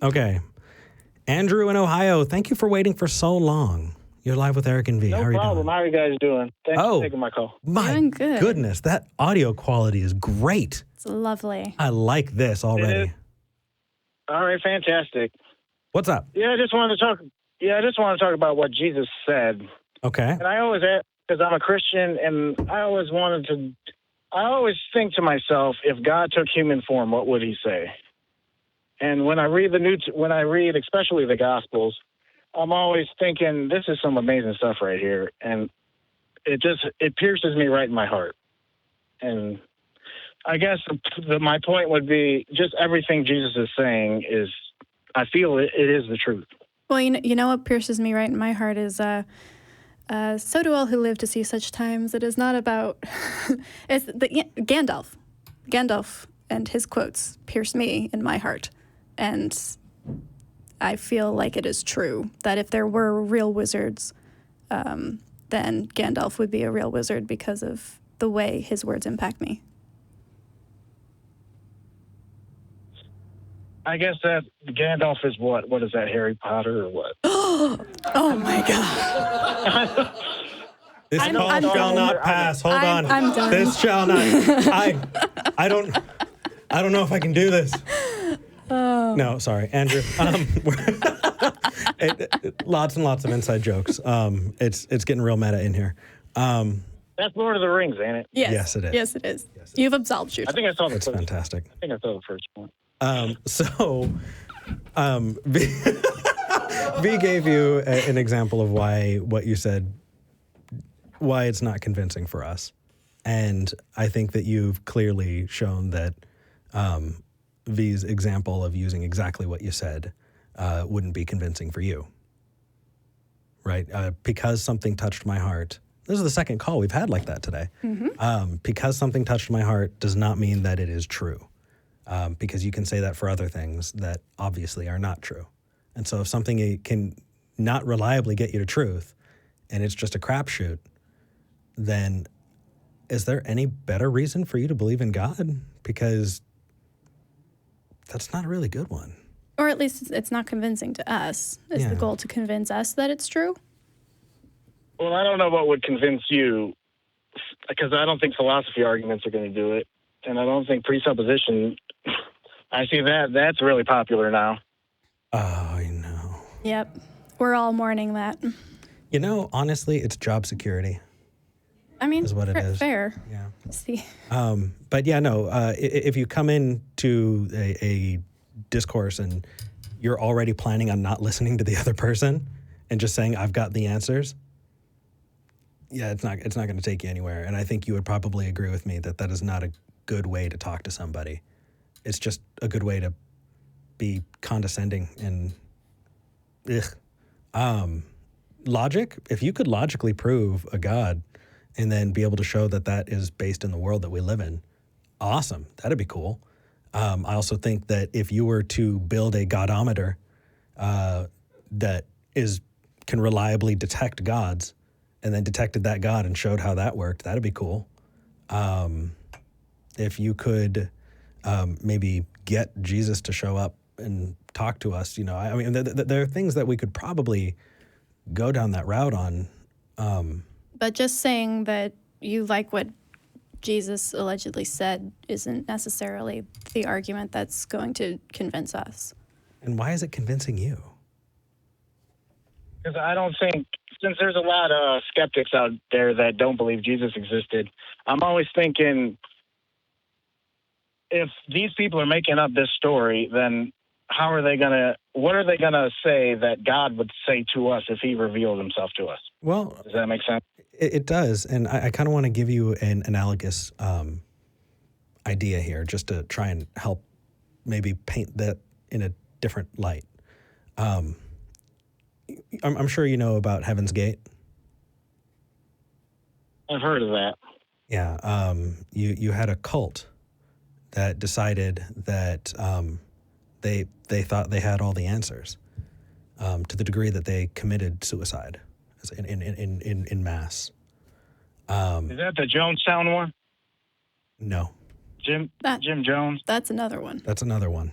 Okay. Andrew in Ohio, thank you for waiting for so long. You're live with Eric and V. No How are you problem. doing? How are you guys doing? Thanks for taking my call. My Doing good. goodness, that audio quality is great. It's lovely. I like this already. All right, fantastic. What's up? Yeah, I just wanted to talk about what Jesus said. Okay. And I always ask, because I'm a Christian, and I always think to myself, if God took human form, what would he say? And when I read especially the Gospels, I'm always thinking, this is some amazing stuff right here. And it pierces me right in my heart. And I guess my point would be just everything Jesus is saying is, I feel it is the truth. Well, you know what pierces me right in my heart is, so do all who live to see such times. It is not about, it's Gandalf. Gandalf and his quotes pierce me in my heart. And I feel like it is true that if there were real wizards, then Gandalf would be a real wizard because of the way his words impact me. I guess that Gandalf is what? What is that, Harry Potter or what? Oh my God. This call shall not pass. Hold on. I'm done. This shall not. I don't know if I can do this. Oh. No, sorry, Andrew. Lots and lots of inside jokes. It's getting real meta in here. That's Lord of the Rings, ain't it? Yes, it is. Yes, it is. You've absolved yourself. I think I saw the It's first. fantastic. I think I saw the first one. V gave you an example of why what you said, why it's not convincing for us. And I think that you've clearly shown that V's example of using exactly what you said wouldn't be convincing for you. Right? Because something touched my heart. This is the second call we've had like that today. Mm-hmm. Because something touched my heart does not mean that it is true. Because you can say that for other things that obviously are not true. And so if something can not reliably get you to truth and it's just a crapshoot, then is there any better reason for you to believe in God? Because that's not a really good one. Or at least it's not convincing to us. Is the goal to convince us that it's true? Well, I don't know what would convince you, because I don't think philosophy arguments are going to do it. And I don't think presupposition, I see that's really popular now. Oh, I know. Yep. We're all mourning that. You know, honestly, it's job security. I mean, is what it is. Fair. Yeah. See. But yeah, no, if you come into a discourse and you're already planning on not listening to the other person and just saying, I've got the answers, yeah, it's not going to take you anywhere. And I think you would probably agree with me that is not a good way to talk to somebody. It's just a good way to be condescending and logic. If you could logically prove a God and then be able to show that is based in the world that we live in, awesome. That'd be cool. I also think that if you were to build a godometer that can reliably detect gods and then detected that God and showed how that worked, that'd be cool. If you could maybe get Jesus to show up and talk to us, I mean, there are things that we could probably go down that route on. But just saying that you like what Jesus allegedly said isn't necessarily the argument that's going to convince us. And why is it convincing you? Because I don't think, since there's a lot of skeptics out there that don't believe Jesus existed, I'm always thinking, if these people are making up this story, then what are they going to say that God would say to us if he revealed himself to us? Well, does that make sense? It does. And I kind of want to give you an analogous idea here just to try and help maybe paint that in a different light. I'm sure you know about Heaven's Gate. I've heard of that. Yeah. You had a cult that decided that they thought they had all the answers to the degree that they committed suicide in mass. Is that the Jonestown one? No. Jim Jones? That's another one. That's another one.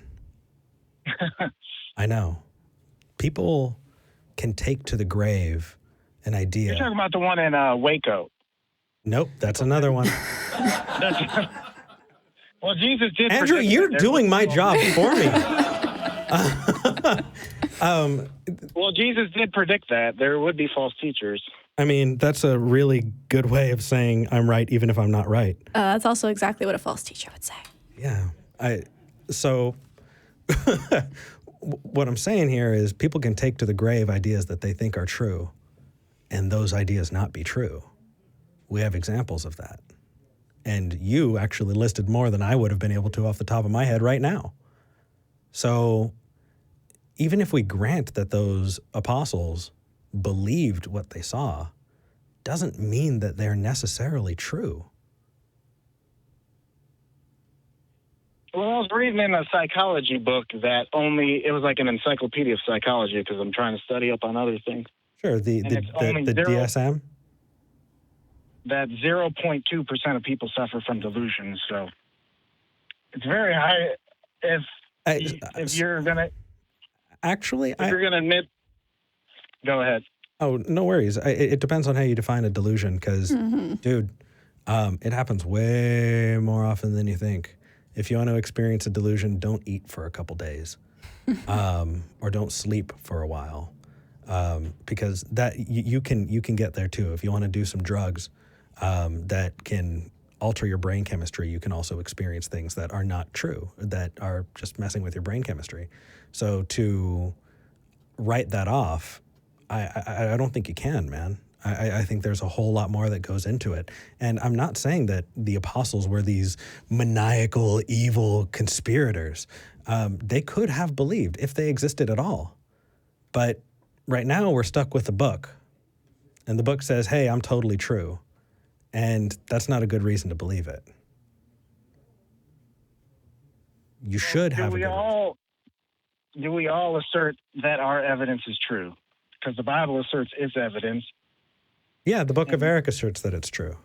I know. People can take to the grave an idea. You're talking about the one in Waco. Nope, that's another one. Well, Jesus did. Andrew, you're doing my job for me. Well, Jesus did predict that there would be false teachers. I mean, that's a really good way of saying I'm right, even if I'm not right. That's also exactly what a false teacher would say. Yeah. So what I'm saying here is people can take to the grave ideas that they think are true, and those ideas not be true. We have examples of that. And you actually listed more than I would have been able to off the top of my head right now. So even if we grant that those apostles believed what they saw, doesn't mean that they're necessarily true. Well, I was reading in a psychology book that it was like an encyclopedia of psychology because I'm trying to study up on other things. Sure, the DSM? That 0.2% of people suffer from delusions. So it's very high. If you're gonna admit, go ahead. Oh, no worries. It depends on how you define a delusion, because, dude, it happens way more often than you think. If you want to experience a delusion, don't eat for a couple days, or don't sleep for a while, because that you can get there too. If you want to do some drugs that can alter your brain chemistry, you can also experience things that are not true, that are just messing with your brain chemistry. So to write that off, I don't think you can, man. I think there's a whole lot more that goes into it. And I'm not saying that the apostles were these maniacal, evil conspirators. They could have believed if they existed at all. But right now we're stuck with the book. And the book says, hey, I'm totally true. And that's not a good reason to believe it. You should have a good reason. Do we all assert that our evidence is true? Because the Bible asserts its evidence. Yeah, the Book of Eric asserts that it's true.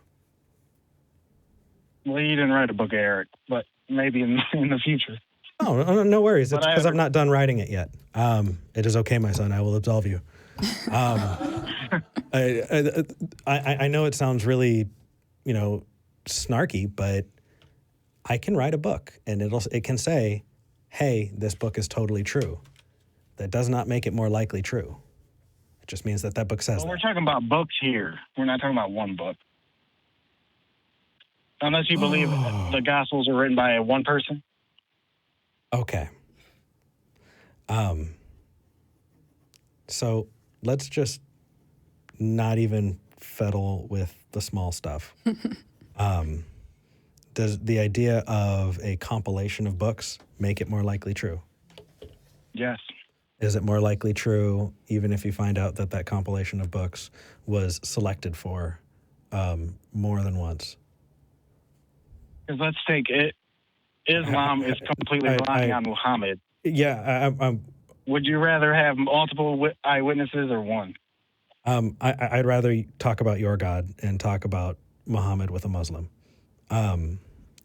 Well, you didn't write a Book of Eric, but maybe in the future. Oh, no worries. It's because I'm not done writing it yet. It is okay, my son. I will absolve you. I know it sounds really, snarky, but I can write a book, and it can say, hey, this book is totally true. That does not make it more likely true. It just means that book says that. We're talking about books here. We're not talking about one book. Unless you believe the Gospels are written by one person. Okay. So let's just not even fiddle with the small stuff. Does the idea of a compilation of books make it more likely true? Yes. Is it more likely true even if you find out that compilation of books was selected for more than once? Because let's take it. Islam is completely relying on Muhammad. Yeah. Would you rather have multiple eyewitnesses or one? I'd rather talk about your God and talk about Muhammad with a Muslim.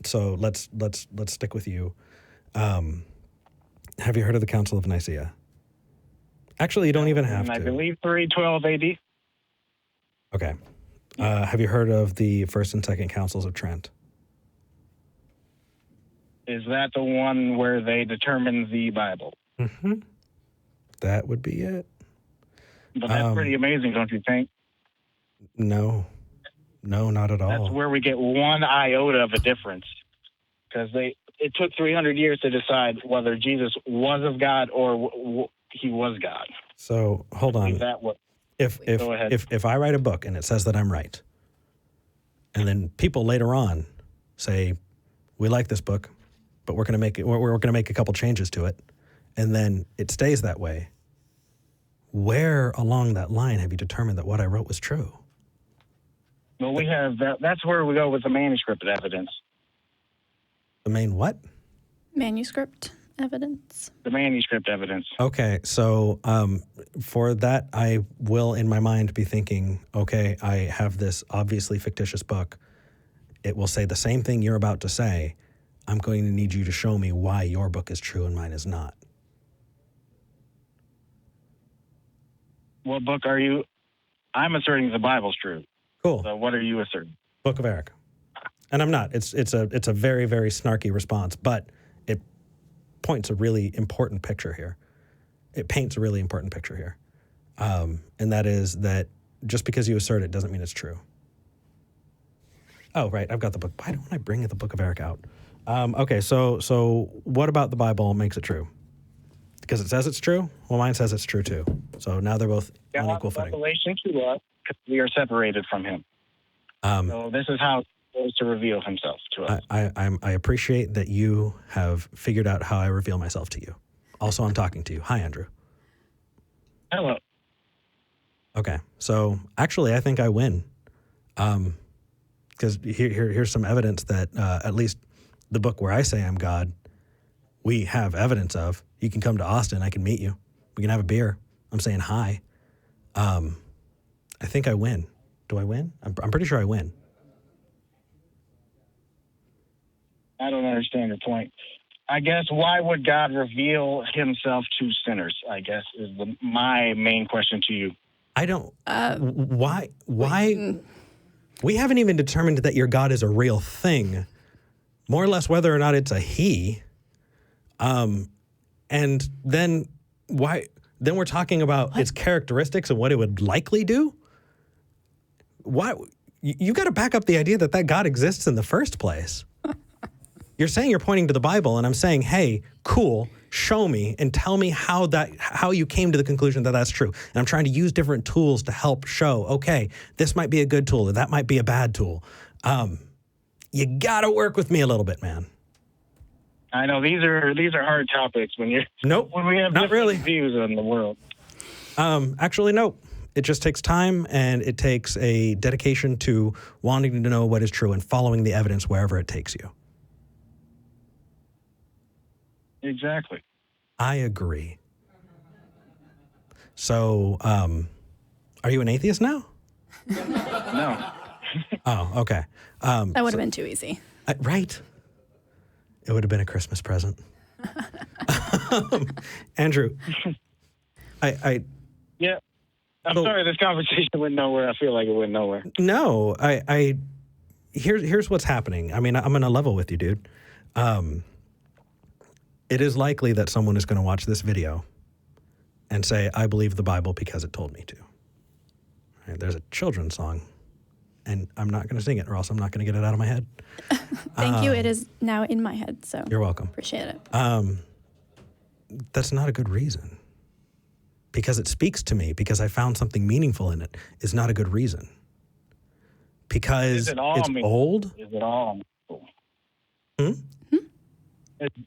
So let's stick with you. Have you heard of the Council of Nicaea? Actually, you don't even have to. I believe 312 AD. Okay. Have you heard of the First and Second Councils of Trent? Is that the one where they determine the Bible? Mm-hmm. That would be it. But that's pretty amazing, don't you think? No, not at all. That's where we get one iota of a difference. Because it took 300 years to decide whether Jesus was of God or he was God. So hold on. If I write a book and it says that I'm right, and then people later on say, we like this book, but we're going to make a couple changes to it, and then it stays that way, where along that line have you determined that what I wrote was true? Well, we have that's where we go with the manuscript evidence. The main what? Manuscript evidence. The manuscript evidence. Okay, so for that, I will in my mind be thinking, okay, I have this obviously fictitious book. It will say the same thing you're about to say. I'm going to need you to show me why your book is true and mine is not. What book are you? I'm asserting the Bible's true. Cool. So what are you asserting? Book of Eric. And I'm not. It's a very, very snarky response, but it points a really important picture here. It paints a really important picture here. And that is that just because you assert it doesn't mean it's true. Oh, right. I've got the book. Why don't I bring the Book of Eric out? Okay, so what about the Bible makes it true? Because it says it's true? Well, mine says it's true too. So now they're both on equal footing. Revelation to us because we are separated from him. So this is how he goes to reveal himself to us. I appreciate that you have figured out how I reveal myself to you. Also, I'm talking to you. Hi, Andrew. Hello. Okay, so actually, I think I win. Because here's some evidence that at least the book where I say I'm God, we have evidence of. You can come to Austin. I can meet you. We can have a beer. I'm saying hi. I think I win. Do I win? I'm pretty sure I win. I don't understand your point. I guess why would God reveal himself to sinners, I guess, is my main question to you. I don't. Why? We haven't even determined that your God is a real thing, more or less whether or not it's a he. And then why? Then we're talking about its characteristics and what it would likely do. Why? You got to back up the idea that God exists in the first place. You're saying you're pointing to the Bible, and I'm saying, hey, cool, show me and tell me how you came to the conclusion that that's true. And I'm trying to use different tools to help show, okay, this might be a good tool or that might be a bad tool. You got to work with me a little bit, man. I know these are hard topics when we have not different really. views on the world. Actually, no. It just takes time, and it takes a dedication to wanting to know what is true and following the evidence wherever it takes you. Exactly. I agree. So, are you an atheist now? No. Oh, okay. That would have been too easy. Right. It would have been a Christmas present. Andrew, Yeah. I'm sorry, this conversation went nowhere. I feel like it went nowhere. No, here's what's happening. I mean, I'm going to level with you, dude. It is likely that someone is going to watch this video and say, I believe the Bible because it told me to. Right, there's a children's song, and I'm not going to sing it, or else I'm not going to get it out of my head. Thank you. It is now in my head, so you're welcome. Appreciate it. That's not a good reason. Because it speaks to me, because I found something meaningful in it, is not a good reason. Because it's old? Is it all meaningful?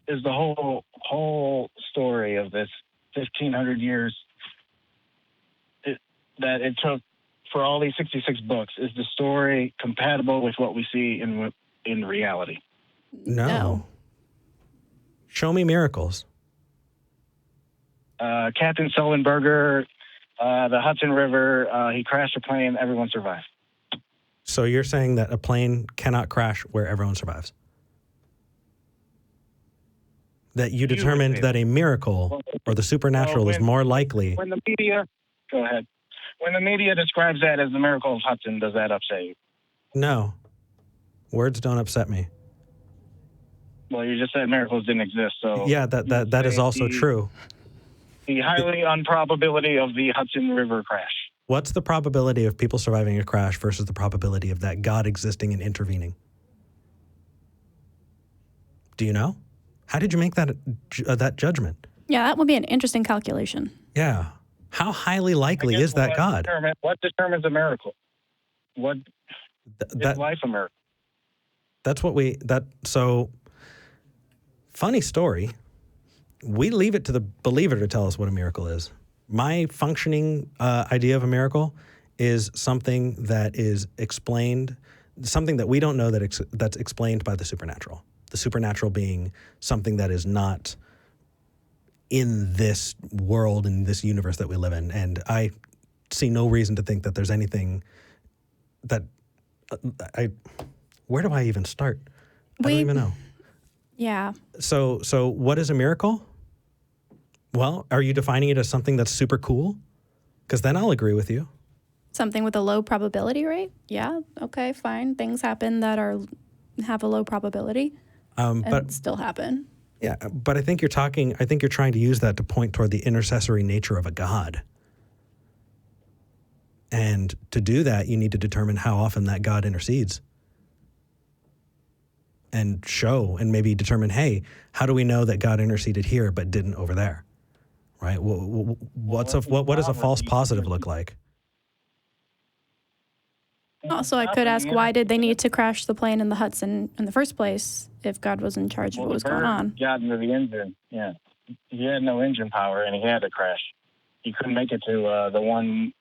Is the whole story of this 1,500 years that it took for all these 66 books, is the story compatible with what we see in reality? No. Show me miracles. Captain Sullenberger, the Hudson River, he crashed a plane, everyone survived. So you're saying that a plane cannot crash where everyone survives? That you determined that a miracle or the supernatural is more likely. When the media, go ahead. When the media describes that as the miracle of Hudson, does that upset you? No. Words don't upset me. Well, you just said miracles didn't exist, so... Yeah, that is also true. The highly improbability of the Hudson River crash. What's the probability of people surviving a crash versus the probability of that God existing and intervening? Do you know? How did you make that judgment? Yeah, that would be an interesting calculation. Yeah. How highly likely is that God? What determines a miracle? What is life a miracle? That's what so, funny story. We leave it to the believer to tell us what a miracle is. My functioning idea of a miracle is something that is explained, something that we don't know that's explained by the supernatural. The supernatural being something that is not in this world, in this universe that we live in. And I see no reason to think that there's anything that where do I even start? I don't even know. Yeah. So what is a miracle? Well, are you defining it as something that's super cool? Because then I'll agree with you. Something with a low probability rate? Yeah, okay, fine. Things happen that have a low probability and still happen. Yeah, but I think you're trying to use that to point toward the intercessory nature of a God. And to do that, you need to determine how often that God intercedes. And show and maybe determine, hey, how do we know that God interceded here but didn't over there? Right? What does a false positive look like? Also, I could ask, why did they need to crash the plane in the Hudson in the first place if God was in charge of what was going on? Got into the engine, yeah. He had no engine power, and he had to crash. He couldn't make it to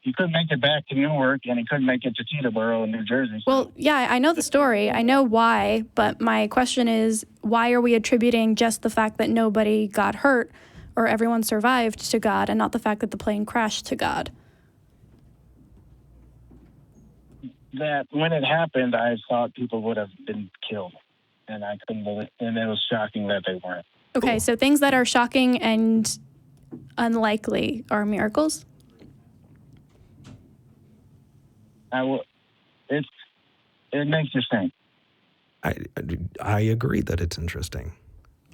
he couldn't make it back to Newark, and he couldn't make it to Teterboro in New Jersey. Well, yeah, I know the story. I know why, but my question is, why are we attributing just the fact that nobody got hurt or everyone survived to God and not the fact that the plane crashed to God? That when it happened, I thought people would have been killed, and I couldn't believe, and it was shocking that they weren't. Okay, so things that are shocking and unlikely are miracles? It makes you think. I agree that it's interesting.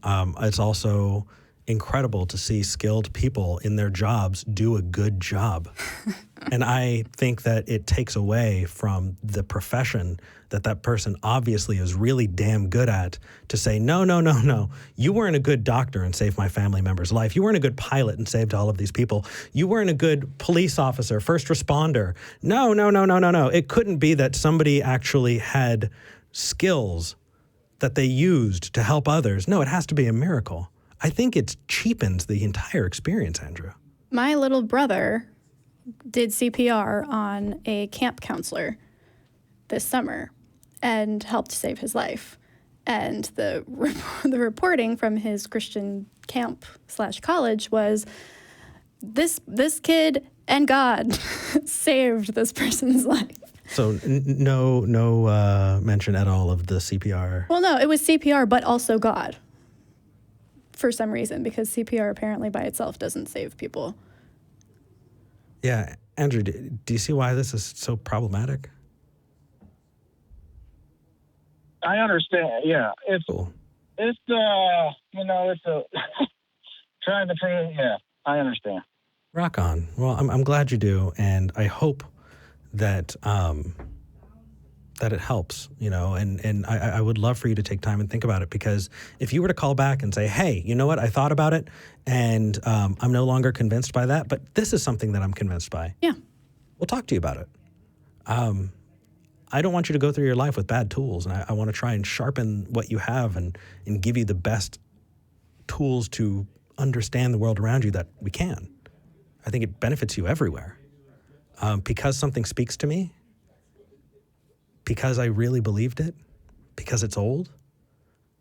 It's also incredible to see skilled people in their jobs do a good job. And I think that it takes away from the profession that person obviously is really damn good at to say, no. You weren't a good doctor and saved my family member's life. You weren't a good pilot and saved all of these people. You weren't a good police officer, first responder. No. It couldn't be that somebody actually had skills that they used to help others. No, it has to be a miracle. I think it cheapens the entire experience, Andrew. My little brother did CPR on a camp counselor this summer and helped save his life. And the reporting from his Christian camp / college was this kid and God saved this person's life. So no mention at all of the CPR. Well, no, it was CPR, but also God. For some reason, because CPR apparently by itself doesn't save people. Yeah, Andrew, do you see why this is so problematic? I understand. Yeah, it's cool. It's it's a trying to figure. Yeah, I understand. Rock on. Well, I'm glad you do, and I hope that that it helps, and I would love for you to take time and think about it, because if you were to call back and say, hey, you know what, I thought about it, and I'm no longer convinced by that, but this is something that I'm convinced by. Yeah. We'll talk to you about it. I don't want you to go through your life with bad tools, and I want to try and sharpen what you have and give you the best tools to understand the world around you that we can. I think it benefits you everywhere. Because something speaks to me, because I really believed it, because it's old,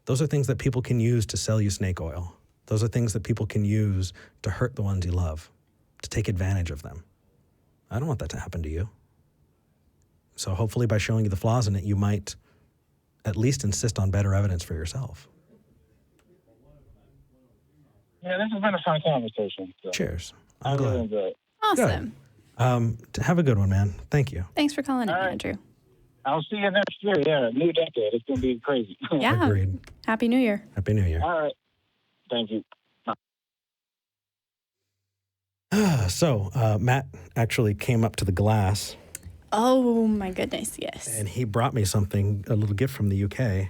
those are things that people can use to sell you snake oil. Those are things that people can use to hurt the ones you love, to take advantage of them. I don't want that to happen to you. So hopefully by showing you the flaws in it, you might at least insist on better evidence for yourself. Yeah, this has been a fun conversation. So. Cheers. I really enjoyed it. Awesome. Good. Have a good one, man. Thank you. Thanks for calling in, All right. Andrew. I'll see you next year. Yeah, new decade. It's going to be crazy. Yeah. Agreed. Happy New Year. Happy New Year. All right. Thank you. So Matt actually came up to the glass. Oh, my goodness, yes. And he brought me something, a little gift from the UK.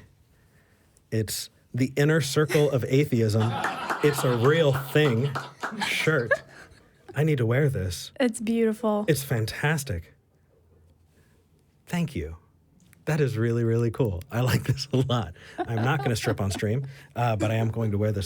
It's the Inner Circle of Atheism. It's a real thing shirt. I need to wear this. It's beautiful. It's fantastic. Thank you. That is really, really cool. I like this a lot. I'm not going to strip on stream, but I am going to wear this